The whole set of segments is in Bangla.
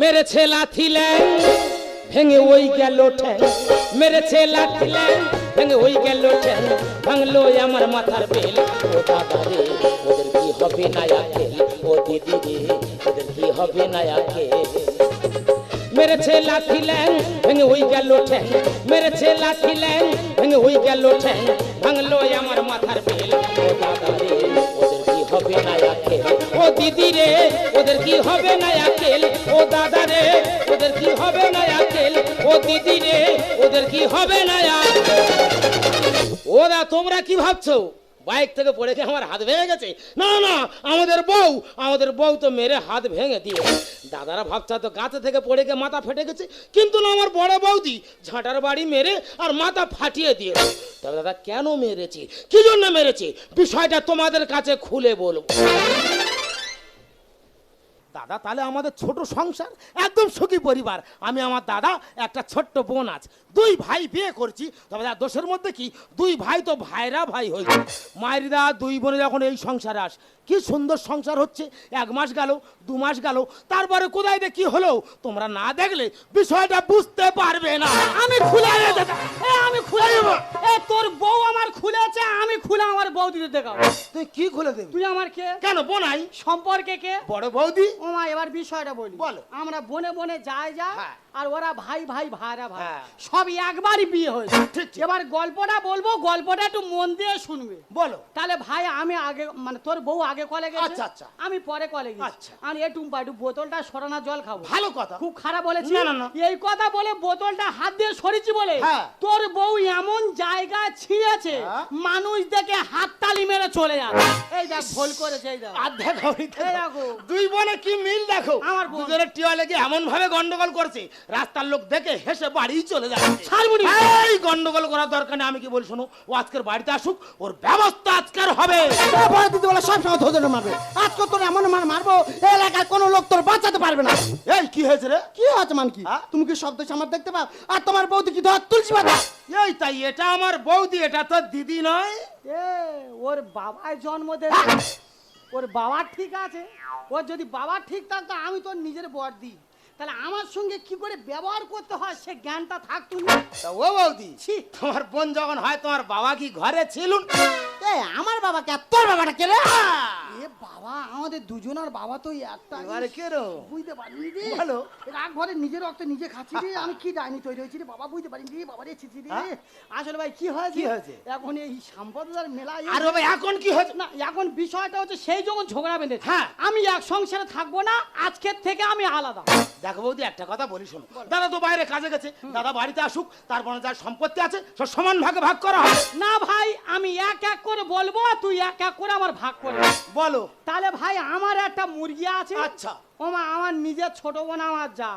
মেরেছে লাথি ল্যাং ভেঙে ওই গেল ঠ্যাং, মেরেছে লাথি ল্যাং ভেঙে ওই গেল ঠ্যাং, ভাঙলো আমার মাথার বেল। ও দাদা রে ওদের কি হবে না আকেল, ও দিদি রে ওদের কি হবে না আকেল। মেরেছে লাথি ল্যাং ভেঙে ওই গেল ঠ্যাং, মেরেছে লাথি ল্যাং ভেঙে ওই গেল ঠ্যাং, ভাঙলো আমার মাথার বেল। ও দাদা রে ওদের কি হবে না আকেল, ও দিদি রে ওদের কি হবে না আকেল, ও দাদা রে ওদের কি হবে না আকেল, ও দিদি রে ওদের কি হবে না আকেল। ওরা তোমরা কি ভাবছো বাইক থেকে পড়ে গিয়ে আমার হাত ভেঙে গেছে? না না, আমাদের বউ তো মেরে হাত ভেঙে দিয়ে। দাদারা ভাবছা তো গাছে থেকে পড়ে গিয়ে মাথা ফেটে গেছে, কিন্তু না, আমার বড় বৌদি ঝাঁটার বাড়ি মেরে আর মাথা ফাটিয়ে দিয়ে। তবে দাদা কেন মেরেছি, কি জন্য মেরেছি, বিষয়টা তোমাদের কাছে খুলে বলবো। দাদা তাহলে আমাদের ছোট সংসার, একদম সুখী পরিবার। আমি, আমার দাদা, একটা ছোট্ট বোন আছে, দুই ভাই বিয়ে করছি। তবে দোষের মধ্যে কি, দুই ভাই তো ভাইরা ভাই হয়েছে। মায়ের দা দুই বোনে যখন এই সংসারে আস, কি সুন্দর সংসার হচ্ছে। 1 মাস গেল, 2 মাস গেল, তারপরে কোথায় কি হলো তোমরা না দেখলে বিষয়টা বুঝতে পারবে না। আমি খুলে আমি খুলে দেবো। তোর বউ আমার খুলেছে, আমি খুলে আমার বৌদিকে দেখাবো। তুই কি খুলে দেবি? তুই আমার কে? কেন বোনাই? সম্পর্কে কে? বড় বৌদি। ও মা, এবার বিষয়টা বলি। বলো। আমরা বনে বনে যাই যা, আর ওরা ভাই ভাই ভাইরা ভাই, সব একবারই বিয়ে হয়েছে। এবার গল্পটা বলবো, গল্পটা একটু মন দিয়ে শুনবে। বলো। তাহলে ভাই আমি আগে, মানে তোর বউ আগে কলে গেছে, আচ্ছা আচ্ছা, আমি পরে কলে গেছি। আচ্ছা, আমি একটু বোতলটা সরানো জল খাবো। ভালো কথা, খুব খারাপ বলেছি। না না না, এই কথা বলে বোতলটা হাত দিয়ে সরিয়েছি বলে তোর বউ এমন জায়গায় ছিঁড়েছে, মানুষ দেখে হাততালি মেরে চলে যাবে। এই দেখ ভুল করেছে, এই দেখ অর্ধেক হইতে দেখো দুই বোনে কি মিল দেখো। আমার দুজনের টিওয়ালে গিয়ে এমন ভাবে গন্ডগোল করছে, রাস্তার লোক দেখে হেসে বাড়ি চলে যাচ্ছে। ছাড়বুনি, এই গন্ডগোল করার দরকার নেই। আমি কি বলি শোনো, ও আজকের বাড়িতে আসুক, ওর ব্যবস্থা আজকের হবে। ভয় দিতে বলে সব সময় ধরে মারবে। আজকে তোর এমন মার মারবো এলাকার কোনো লোক তোর বাঁচাতে পারবে না। এই কি হয়েছে রে? কি হয়েছে মান কি? তুমি কি শব্দ আমার দেখতে পাও? আর তোমার বৌদি কি ধর তুলসী পাতা? এই তাই, এটা আমার বৌদি, এটা তো দিদি নয়। ওর বাবায় জন্ম দেবে, ওর বাবা ঠিক আছে। ওর যদি বাবা ঠিক থাকতো, আমি তোর নিজের বড়দি, তাহলে আমার সঙ্গে কি করে ব্যবহার করতে হয় সে জ্ঞানটা থাকতো না। ও বৌদি, তোমার বোন যখন হয়, তোমার বাবা কি ঘরে ছিল? আমার বাবা কে, তোর বাবাটা কে রে? এ বাবা, আমাদের দুজনের বাবা তো একটা। এবারে কে রো বুঝতে পারিনি রে। ভালো, রাগ ঘরে নিজের রক্ত নিজে খাচ্ছি রে। আমি কি ডাইনি তৈরি হয়েছি রে বাবা, বুঝতে পারিনি রে বাবা রে। ছিছি রে। আসলে ভাই কি হয়েছে, এখন এই সম্পদের মেলা। আর বাবা এখন কি হয়েছে? না, এখন বিষয়টা হচ্ছে সেই যখন ঝগড়া বেঁধেছে, আমি এক সংসারে থাকবো না, আজকের থেকে আমি আলাদা। দেখো বৌদি, একটা কথা বলি শোনো, দাদা তো বাইরে কাজে গেছে, দাদা বাড়িতে আসুক, তারপরে যার সম্পত্তি আছে সব সমান ভাগে ভাগ করা হবে। না ভাই, আমি এক এক করে বলবো, তুই এক এক করে আমার ভাগ করে বলো। তাহলে ভাই, আমার একটা মুরগি আছে। আচ্ছা। ওমা, আমার নিজের ছোট বোন আমার যা,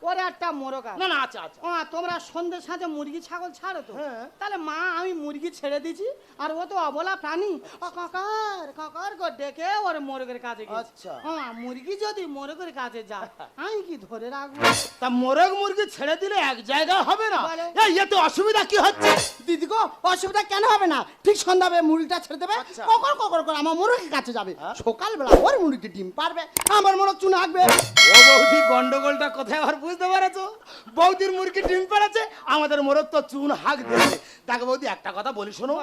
ওর একটা মোরগ আছে। না না, আচ্ছা আচ্ছা। ওমা, তোমরা সন্ধ্যে সাথে মুরগি ছাগল ছাড়ো তো? তাহলে মা, আমি মুরগি ছেড়ে দিছি, আর ও তো অবলা প্রাণী, কাকার কাকার গো ডেকে ওর মোরগের কাছে গেছে। আচ্ছা। ওমা, মুরগি যদি মোরগের কাছে যায়, আমি কি ধরে রাখবো? তা মোরগ মুরগি ছেড়ে দিলে এক জায়গায় হবে না? এই এতে অসুবিধা কি হচ্ছে? দিদি গো, অসুবিধা কেন হবে না? ঠিক সন্ধ্যাবে মুরগিটা ছেড়ে দেবে, ককর ককর করে আমার মুরগির কাছে যাবে। সকালবেলা ওর মুরগি ডিম পারবে, আমার মোরগ চুনা হাঁকবে। ও বৌদি, গন্ডগোলটা কোথায় আর বুঝতে পারেছো? বৌদির মুরগি ডিম পেড়েছে, আমাদের মোরগ তো চুন হাঁক দিয়েছে। দেখো বৌদি, একটা কথা বলি শোনো,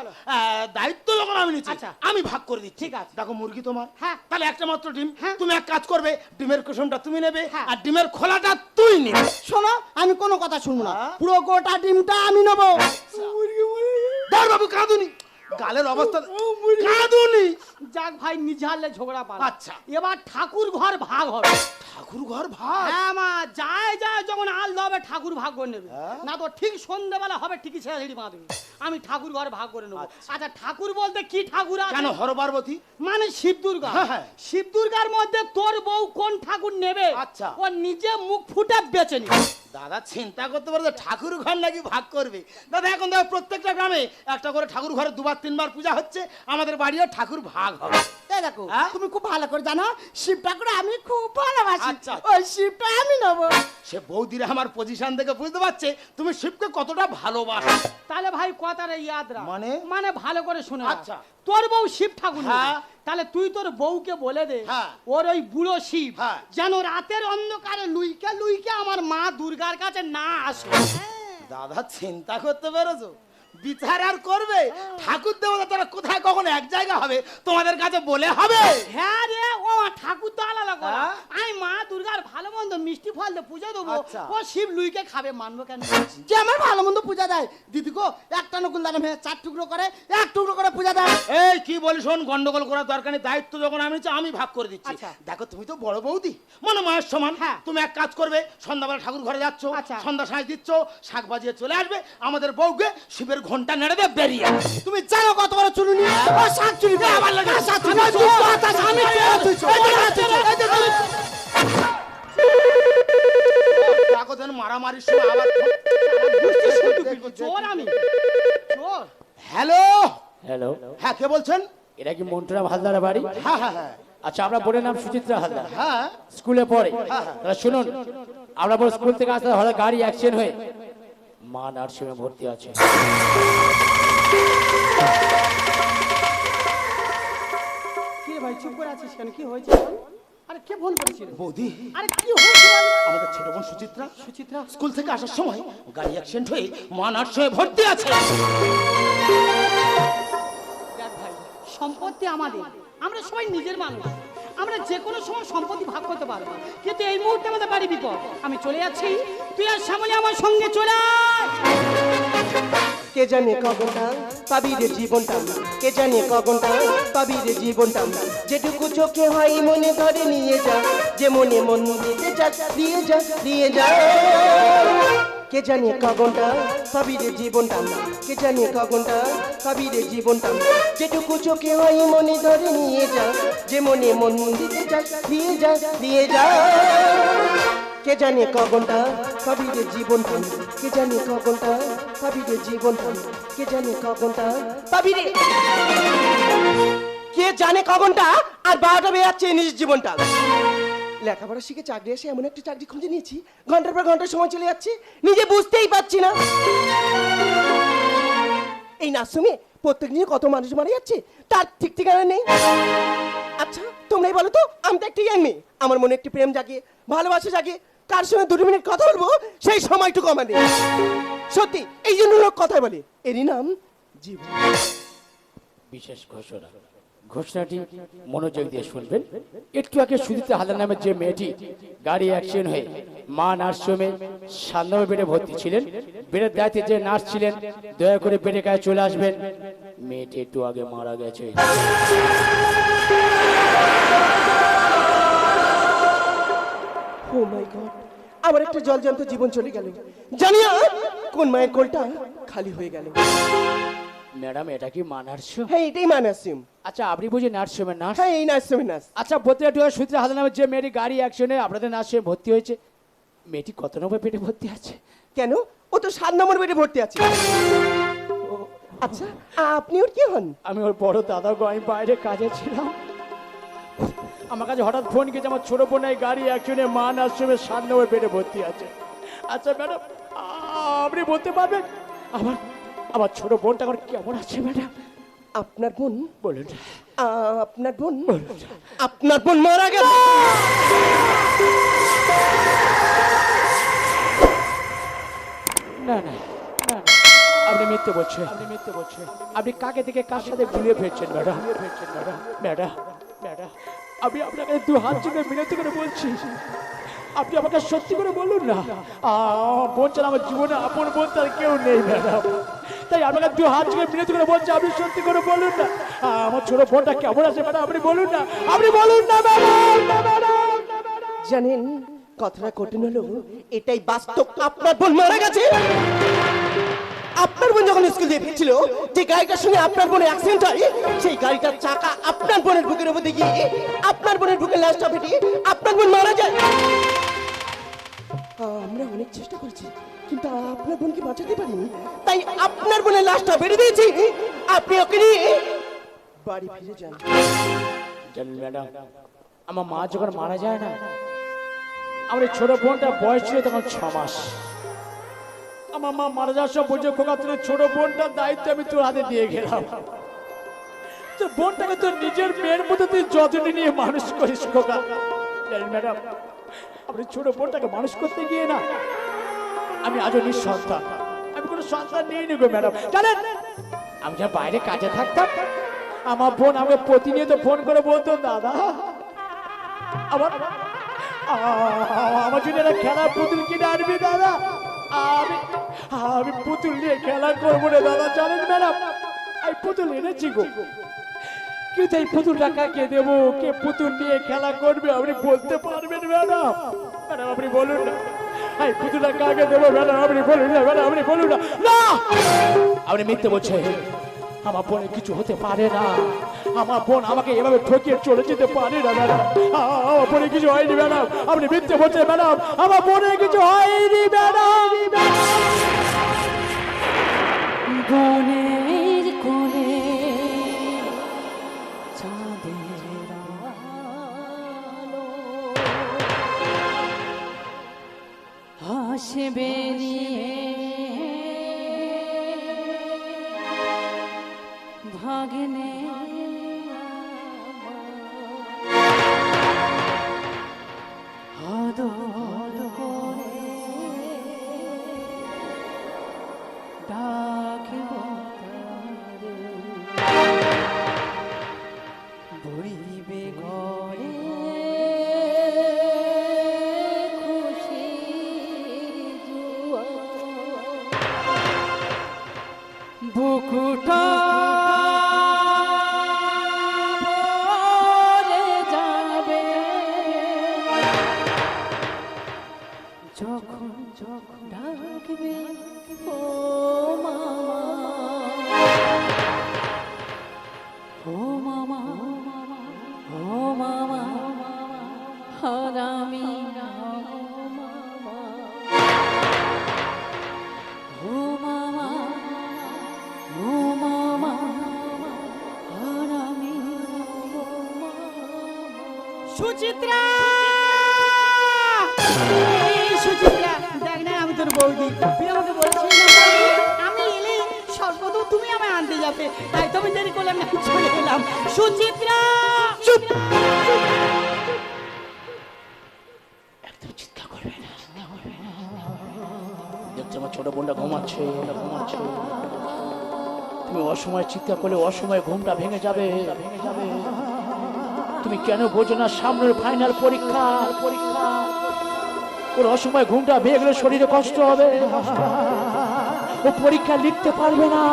দায়িত্ব যখন আমি নিচ্ছি, আমি ভাগ করে দিচ্ছি। ঠিক আছে। দেখো মুরগি তোমার, তাহলে একটা মাত্র ডিম, তুমি এক কাজ করবে, ডিমের কুসুমটা তুমি নেবে, আর ডিমের খোলাটা তুই নিবে। শোনো, আমি কোনো কথা শুনবো না, পুরো গোটা ডিমটা আমি নেবো। ধর বাবু, কাঁদুনি, গালের অবস্থা কাঁদুনি। যাক ভাই, নিজে হারলে ঝগড়া পাল। আচ্ছা, এবার ঠাকুর ঘর ভাগ হবে। ঠাকুর ঘর ভাগ? হ্যাঁ মা, যায় যখন আল হবে ঠাকুর ভাগ করে নেবে, না তো ঠিক সন্ধ্যেবেলা হবে, ঠিকই ছেড়ে বাঁধবে, আমি ঠাকুর ঘর ভাগ করে নেবো। আচ্ছা, ঠাকুর বলতে কি ঠাকুর আছে? কেন, হর পার্বতী মানে শিব দুর্গা। শিব দুর্গার মধ্যে তোর বউ কোন ঠাকুর নেবে? আচ্ছা, ও নিজে মুখ ফুটে বেঁচে নিবে। দাদা চিন্তা করতে পারো, ঠাকুর ঘর নাকি ভাগ করবে? দাদা এখন দেখো প্রত্যেকটা গ্রামে একটা করে ঠাকুর ঘরে 2-3 বার পূজা হচ্ছে, আমাদের বাড়িও ঠাকুর ভাগ হবে। এই দেখো হ্যাঁ? তুমি খুব ভালো করে জানো শিব ঠাকুর আমি খুব ভালোবাসি, আচ্ছা। ওই শিবটা আমি নেবো। সে বৌদিরা আমার পজিশন থেকে বুঝতে পারছে তুমি শিবকে কতটা ভালোবাসো। তাহলে ভাই কথাটা ইয়াদ রাখ, মানে? মানে ভালো করে শুনে রাখ। আচ্ছা। তোর বউ শিব ঠাকুর নেবে। হ্যাঁ। তাহলে তুই তোর বউকে বলে দে হ্যাঁ। ওর ওই বুড়ো শিব হ্যাঁ। যেন রাতের অন্ধকারে লুইকে লুইকে আমার মা দুর্গার কাছে না আসে। দাদা চিন্তা করতে পেরেছো, বিচার আর করবে ঠাকুর দেবতা তারা কোথায় কখন এক জায়গা হবে তোমাদের কাছে বলে হবে। হ্যাঁ রে, ও ঠাকুর তো আলাদা করা। হ্যাঁ? আমি মা দুর্গার ভালো মন্দ মিষ্টি ফল দিয়ে পুজো দেবো, আচ্ছা। ও শিব লুইকে খাবে, মানবো কেন? যে আমার ভালো মন্দ পূজা দেয় দিদি গো, একটা নকুল দানা ভেঙে 4 টুকরো করে 1 টুকরো করে পূজা দেয়। এই কি বলি শোন, গন্ডগোল করার দরকার নেই, দায়িত্ব যখন আমি নিচ্ছি আমি ভাগ করে দিচ্ছি। আচ্ছা। দেখো তুমি তো বড় বৌদি মানে মায়ের সমান, হ্যাঁ। তুমি এক কাজ করবে, সন্ধ্যাবেলা ঠাকুর ঘরে যাচ্ছ, আচ্ছা। সন্ধ্যা সাঁজ দিচ্ছ, শাক বাজিয়ে চলে আসবে, আমাদের বউকে শিবের ঘন্টা নেড়ে দিয়ে বেরিয়ে আসবে। তুমি জানো কত বড় চুলুনি, ও শাক চুরি করে আমার লাগে। শাক চুরি করে তুই কথা আমি তুই দেখো যেন মারামারির সময় আবার চোর আমি, চোর। হ্যালো, হ্যালো, হ্যাঁ কে বলছেন? এটা কি মন্টুরাম হালদার বাড়ি? হ্যাঁ হ্যাঁ হ্যাঁ আচ্ছা, আপনার বোনের নাম সুচিত্রা হালদার, হ্যাঁ স্কুলে পড়ে। তাহলে শুনুন, আমরা বড় স্কুল থেকে আসতে হঠাৎ গাড়ি অ্যাক্সিডেন্ট হয়ে মা নার্সিংহোমে ভর্তি আছে। কি রে ভাই চুপ করে আছিস কেন, কি হয়েছে? আরে কে ফোন করেছিল? বৌদি, আরে কি হয়েছে বল? আমাদের ছোট বোন সুচিত্রা সুচিত্রা? স্কুল থেকে আসার সময় গাড়ি অ্যাক্সিডেন্ট হয়ে মা নার্সিংহোমে ভর্তি আছে। দেখ ভাই, সম্পত্তি আমাদের, আমরা সবাই নিজের মানুষ, আমরা যে কোনো সময় সম্পত্তি ভাগ করতে পারবো, কিন্তু এই মুহূর্তে আমাদের বাড়ি বিপদ। আমি চলে যাচ্ছি, তুই আর শ্যামলী আমার সঙ্গে চলে আয়। কে জানে কগনটা পাবি রে জীবনটা, কে জানে কগনটা পাবি রে জীবনটা, যেটুকু চোখে হয় মনে ধরে নিয়ে যা, যে মনে মন দিতে যা দিয়ে যা দিয়ে যা। কে জানে কগনটা পাবি রে জীবনটা, কে জানে কগনটা পাবি রে জীবনটা, যেটুকু চোখে হয় মনে ধরে নিয়ে যা, যে মনে মন দিতে যা দিয়ে যা দিয়ে যা। কে জানে কগনটা পাবি রে জীবনটা, কে জানে কগনটা পাবি রে জীবনটা, কে জানে কগনটা পাবি রে। কে জানে কগনটা আর 12টা বেজে যাচ্ছে নিজের জীবনটা। লেখাপড়া শিখে চাকরি এসে এমন একটা চাকরি খুঁজে নিয়েছি, ঘন্টার পর ঘন্টা সময় চলে যাচ্ছে, নিজে বুঝতেই পারছি না। এই নার্সিংহোমে প্রত্যেক দিন কত মানুষ মারা যাচ্ছে তার ঠিক ঠিকানা নেই। আচ্ছা তোমরাই বলো তো, আমি তো একটা ইয়াং মেয়ে, আমার মনে একটি প্রেম জাগে, ভালোবাসা জাগে, কার সঙ্গে 2 মিনিট কথা বলবো সেই সময়টুকু আমার নেই। সত্যি এই জন্য লোক কথা বলে, এরই নাম জীবন। বিশেষ ঘোষণা, ঘোষণাটি মনোযোগ দিয়ে শুনবেন। একটু আগে সুচিত্রা হালদার নামের যে মেয়েটি গাড়ি অ্যাক্সিডেন্ট হয়ে মা নার্সিংহোমে 7 নম্বর বেডে ভর্তি ছিলেন, বেডের দায়িত্বে যে নার্স ছিলেন দয়া করে বেডে কাছে চলে আসবেন। মেয়েটি একটু আগে মারা গেছে। ও মাই গড, আমার একটা জলজান্ত জীবন চলে গেল, জানি না কোন মায়ের কোলটা খালি হয়ে গেল। ম্যাডাম, এটা কি মা নার্সিংহোম? হ্যাঁ এটাই মা নার্সিংহোম। আচ্ছা, আপনি বুঝি নার্সিংহোমের নার্স? হ্যাঁ এই নার্সিংহোমের নার্স। আচ্ছা, বলতে একটু সুচিত্রা হালদার নামের যে মেয়েটি গাড়ি অ্যাক্সিডেন্টে আপনাদের নার্সিংহোমে ভর্তি হয়েছে, মেয়েটি কত নম্বর বেডে ভর্তি আছে? কেন, ও তো 7 নম্বর বেডে ভর্তি আছে। ও, আচ্ছা আপনি ওর কি হন? আমি ওর বড় দাদা গো, আমি বাইরে কাজে ছিলাম, আমার কাছে হঠাৎ ফোন গেছে আমার ছোট বোন এই গাড়ি অ্যাক্সিডেন্টে মা নার্সিংহোমে 7 নম্বর বেডে ভর্তি আছে। আচ্ছা ম্যাডাম, আপনি বলতে পারবেন আমার আমার ছোট বোনটা এখন কেমন আছে ম্যাডাম? আপনার বোন? বলুন। আপনার বোন? আপনার বোন মারা গেল? না না না, আপনি মিথ্যে বলছেন, আপনি মিথ্যে বলছেন। আপনি কাকে থেকে কার সাথে গুলিয়ে ফেলছেন ম্যাডাম? ম্যাডাম ম্যাডাম ম্যাডাম, আমি আপনাকে 2 হাত জুড়ে মিনতি করে বলছি, আপনি আমাকে সত্যি করে বলুন না। বোন ছাড়া আমার জীবনে আপন বোন তার কেউ নেই ম্যাডাম, তাই আপনাকে 2 হাত জুড়ে মিনতি করে বলছি, আপনি সত্যি করে বলুন না আমার ছোট বোনটা কেমন আছে ম্যাডাম, আপনি বলুন না, আপনি বলুন না ম্যাডাম। জানেন কথাটা কঠিন হলো, এটাই বাস্তব, আপনার বোন মারা গেছে। আপনার বোন যখন স্কুল দিয়ে ফিরছিল, যে গাড়িটার সঙ্গে আপনার বোনের অ্যাক্সিডেন্ট হয়, সেই গাড়িটার চাকা আপনার বোনের বুকের উপর দিয়ে গিয়ে আপনার বোনের বুকের লাশটা ফেটে আপনার বোন মারা যায়। আমরা অনেক চেষ্টা করেছি কিন্তু আপনার বোনকে বাঁচাতে পারিনি, তাই আপনার বোনের লাশটা বেরিয়ে দিয়েছি, আপনি ওকে নিয়ে বাড়ি ফিরে যান। জানেন ম্যাডাম, আমার মা যখন মারা যায় না, আমার এই ছোট বোনটা বয়স ছিল তখন 6 মাস। আমার মা মারা যাওয়ার সব বুঝে খোকা তোর ছোট বোনটার দায়িত্ব আমি তোর হাতে দিয়ে গেলাম। তোর বোনটাকে তোর নিজের মেয়ের মতো তুই যত্ন নিয়ে মানুষ করিস খোকা। জানেন ম্যাডাম, আপনি ছোট বোনটাকে মানুষ করতে গিয়ে না আমি আজও নিঃসন্তান, আমি কোনো সন্তান নিয়ে নিব ম্যাডাম। জানেন আমি যা বাইরে কাজে থাকতাম, আমার বোন আমাকে প্রতিনিয়ত ফোন করে বলতো, দাদা আমার আমার জন্য একটা খেলার পুতুল কিনে আনবি দাদা, আমি পুতুল নিয়ে খেলা করবো রে দাদা। জানেন ম্যাডাম, এই পুতুল এনেছি গো, কিন্তু এই পুতুলটা কাকে দেবো, কে পুতুল নিয়ে খেলা করবে আপনি বলতে পারবেন ম্যাডাম? ম্যাডাম আপনি বলুন না, এই পুতুলটা কাকে দেবো ম্যাডাম, আপনি বলুন না ম্যাডাম, আপনি বলুন না। না, আপনি মিথ্যে বলছেন, আমার বোনের কিছু হতে পারে না, আমার বোন আমাকে এভাবে ঠকিয়ে চলে যেতে পারে না ম্যাডাম, আমার বোনের কিছু হয়নি ম্যাডাম, আপনি মিথ্যে বলছেন ম্যাডাম, আমার বোনের কিছু হয়নি ম্যাডাম। বনের কোলে চাঁদের আলো হাসে বেরিয়ে ভাগনে হদ হদ করে ডাকিব তারে, বইবে ঘরে খুশির জোয়ার। বুকুটা ভরে যাবে যখন যখন ডাকবে ও মামা, ও মামা, ও মামা, হারামি ও মামা, ও মামা, ও মামা, হারামি ও মামা। সুচিত্রা, এই সুচিত্রা, দেখ না আমি তোর বৌদি, তুই আমাকে বলেছিলি না বৌদি, আমি এলে সর্বদা তুমি আমায় আনতে যাবে, তাই তো আমি দেরি করলাম না, চলে এলাম। সুচিত্রা, চুপ, একদম চিৎকার করবে না, দেখছো আমার ছোট বোনটা ঘুমাচ্ছে, ঘুমাচ্ছে, তুমি অসময় চিৎকার করলে অসময় ঘুমটা ভেঙে যাবে, ভেঙে যাবে। তুমি কেন বোঝো না সামনের ফাইনাল পরীক্ষা, পরীক্ষা ওর অসময় ঘুমটা ভেঙে গেলে শরীরে কষ্ট হবে, ও পরীক্ষা লিখতে পারবে না,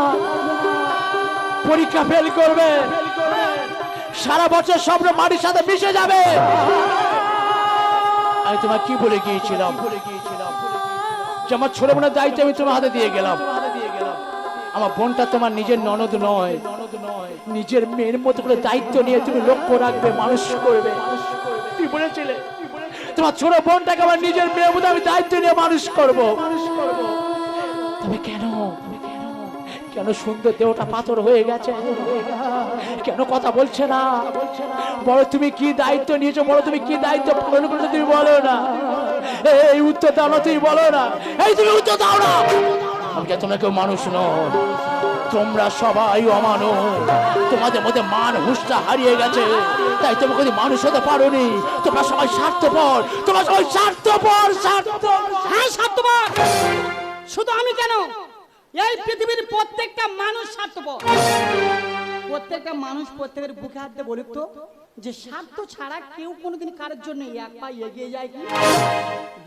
পরীক্ষা ফেল করবে, সারা বছর স্বপ্ন মাটির সাথে মিশে যাবে। আমি তোমার কি বলে গিয়েছিলাম, যে আমার ছোট বোনের দায়িত্ব আমি তোমার হাতে দিয়ে গেলাম। আমার বোনটা তোমার নিজের ননদ নয়, নিজের মেয়ের মতো করে দায়িত্ব নিয়ে তুমি লক্ষ্য রাখবে, মানুষ করবে। তুই বলেছিলে তোমার ছোট বোনটাকে আমার নিজের মেয়ের মতো আমি দায়িত্ব নিয়ে মানুষ করবো। তবে কেন, কেন সুন্দর দেহটা পাথর হয়ে গেছে, কেন কথা বলছে না? বলো তুমি কি দায়িত্ব নিয়েছো, বলো তুমি কি দায়িত্ব পালন করেছো, তুমি বলো না। এই উত্তর দাও না, তুমি বলো না, এই তুমি উত্তর দাও না। আমি তোমরা কেউ মানুষ নও, তোমরা সবাই অমানুষ, তোমাদের মধ্যে মান হুঁশটা হারিয়ে গেছে, তাই তোমরা কোনো মানুষ হতে পারোনি। তোমরা সবাই স্বার্থপর, তোমরা সবাই স্বার্থপর, স্বার্থপর। হ্যাঁ স্বার্থপর, শুধু আমি কেন, এই পৃথিবীর প্রত্যেকটা মানুষ স্বার্থপর। প্রত্যেকটা মানুষ প্রত্যেকের বুকে হাত দিয়ে বলুক তো, যে স্বার্থ ছাড়া কেউ কোনোদিন কারোর জন্য এক পা এগিয়ে যায় কি?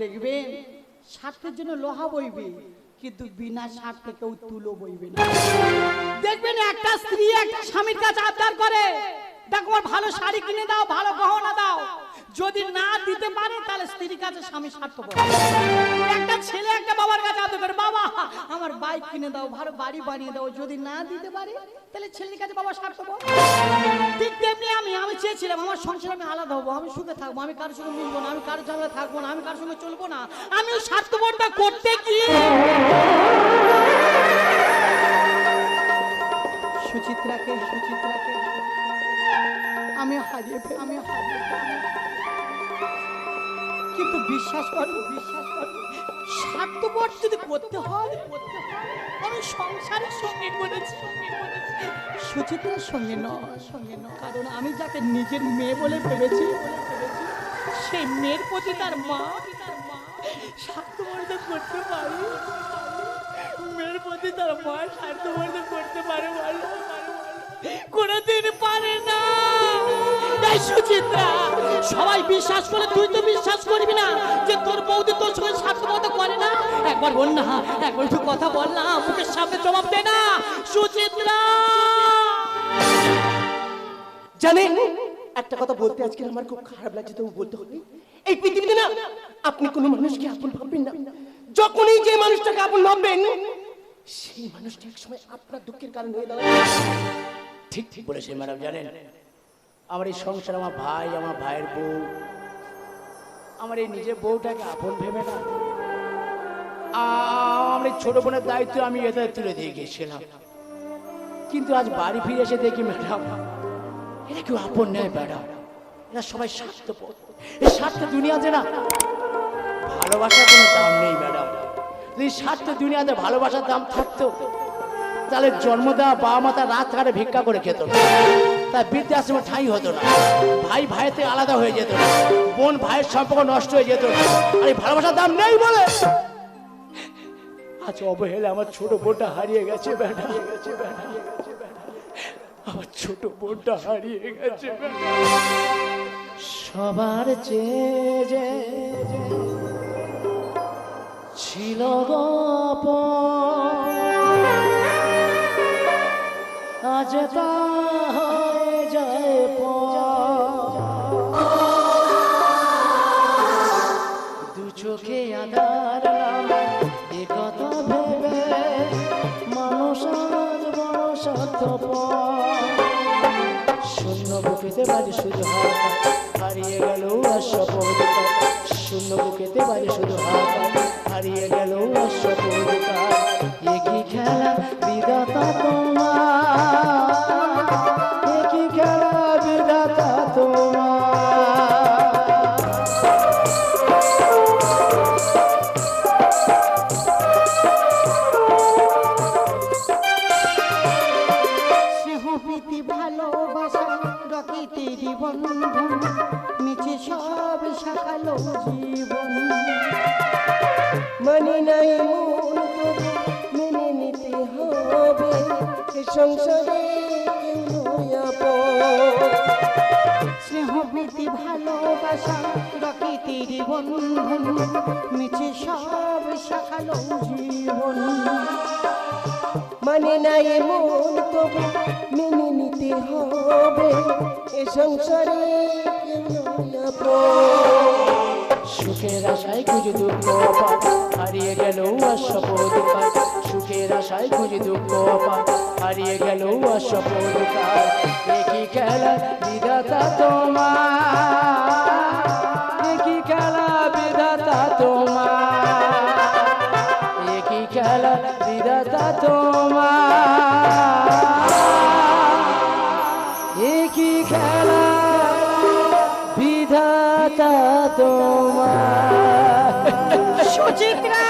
দেখবেন স্বার্থের জন্য লোহা বইবে, কিন্তু বিনা স্বার্থে কেউ তুলো বইবে না। দেখবেন একটা স্ত্রী একটা স্বামীর কাছে আবদার করে, দেখো আমার ভালো শাড়ি কিনে দাও, ভালো গহনা দাও, যদি না দিতে পারে তাহলে স্ত্রীর কাছে স্বামী স্বার্থপর। একটা ছেলে একটা বাবার কাছে আবদার করে, বাবা আমার বাইক কিনে দাও, ভালো বাড়ি বানিয়ে দাও, যদি না দিতে পারে তাহলে ছেলের কাছে বাবা স্বার্থপর। ঠিক তেমনি আমি চেয়েছিলাম আমার সংসারে আমি আলাদা হবো, আমি সুখে থাকবো, আমি কারোর সঙ্গে মিলবো না, আমি কারোর ঝামেলা থাকবো না, আমি কারোর সঙ্গে চলবো না। আমি ওই স্বার্থপরটা করতে গিয়ে সুচিত্রাকে আমি হারিয়ে কিন্তু বিশ্বাস করো স্বার্থপর যদি করতে হয় আমি সংসারের সঙ্গে করেছি সুচিত্রার সঙ্গে নয় কারণ আমি যাকে নিজের মেয়ে বলে ভেবেছি সেই মেয়ের প্রতি তার মা স্বার্থপরিতা করতে পারে মেয়ের প্রতি তার মা স্বার্থপরিতা করতে পারে বলো কোনদিন পারে না। এই সুচিত্রা সবাই বিশ্বাস করে তুই তো বিশ্বাস করবি না যে তোর বৌদি তোর সঙ্গে স্বার্থপরিতা করে না। একবার বল না একবার একটু কথা বল না মুখের সামনে জবাব দে না সুচিত্রা। জানেন একটা কথা বলতে আজকে আমার খুব খারাপ লাগছে তবু বলতে হবে এই পৃথিবীতে না আপনি কোনো মানুষকে আপন ভাববেন না যখনই যে মানুষটাকে আপন ভাববেন সেই মানুষটা একসময় আপনার দুঃখের কারণ হয়ে দাঁড়াবে। ঠিক বলেছেন ম্যাডাম। জানেন আমার এই সংসার আমার ভাই আমার ভাইয়ের বউ আমার এই নিজের বউটাকে আপন ভেবে না আমার এই ছোট বোনের দায়িত্ব আমি এদের তুলে দিয়ে গেছিলাম কিন্তু আজ বাড়ি ফিরে এসে দেখি ম্যাডাম এরা কেউ আপন নেই ম্যাডাম এরা সবাই স্বার্থপর। এই স্বার্থ দুনিয়াতে না ভালোবাসার কোনো দাম নেই ম্যাডাম। যদি স্বার্থ দুনিয়াতে ভালোবাসার দাম থাকতো তাহলে জন্ম দেওয়া বাবা মা তার রাত কাটে ভিক্ষা করে খেত না তার বৃদ্ধাশ্রমে ঠাঁই হতো না ভাই ভাইয়ের থেকে আলাদা হয়ে যেত না বোন ভাইয়ের সম্পর্ক নষ্ট হয়ে যেত না আর এই ভালোবাসার দাম নেই বলে আজ অবহেলা আমার ছোট বোনটা হারিয়ে গেছে ম্যাডাম আমার ছোট বোনটা হারিয়ে গেছে সবার চেয়ে যে ছিল গপ আজ তা হয়ে যায় দু চোখে আধার এ কথা ভেবে মানুষ আজ বড় শূন্য বুকেতে বাজে শুধু হাত হারিয়ে গেল আর স্বপন শূন্য বুকেতে বাজে শুধু হাত হারিয়ে গেল আর স্বপন একই খেলা বিধাতা তোমার একই খেলা বিধাতা তোমার। স্নেহপ্রীতি ভালোবাসা প্রকৃতির বন্ধন মিছে সব শাখালো জীবন মানে নাই মন তবু মেনে নিতে হবে এ সংসারে কেউ নয় আপন। স্নেহপ্রীতি ভালোবাসা প্রকৃতির বন্ধন মিছে সব শাখালো জীবন মানে নাই মন তবু মেনে নিতে হবে এ সংসারে কেউ নয় আপন। সুখের আশায় খুঁজে দুঃখ হারিয়ে গেল আর শপথ সুখের আশায় খুঁজে দুঃখ হারিয়ে গেল আর শপথ একই খেলা বিধাতা তোমার একই খেলা বিধাতা তোমার একই খেলা বিধাতা তোমার একই খেলা বিধাতা তোমার। সুচিত্রা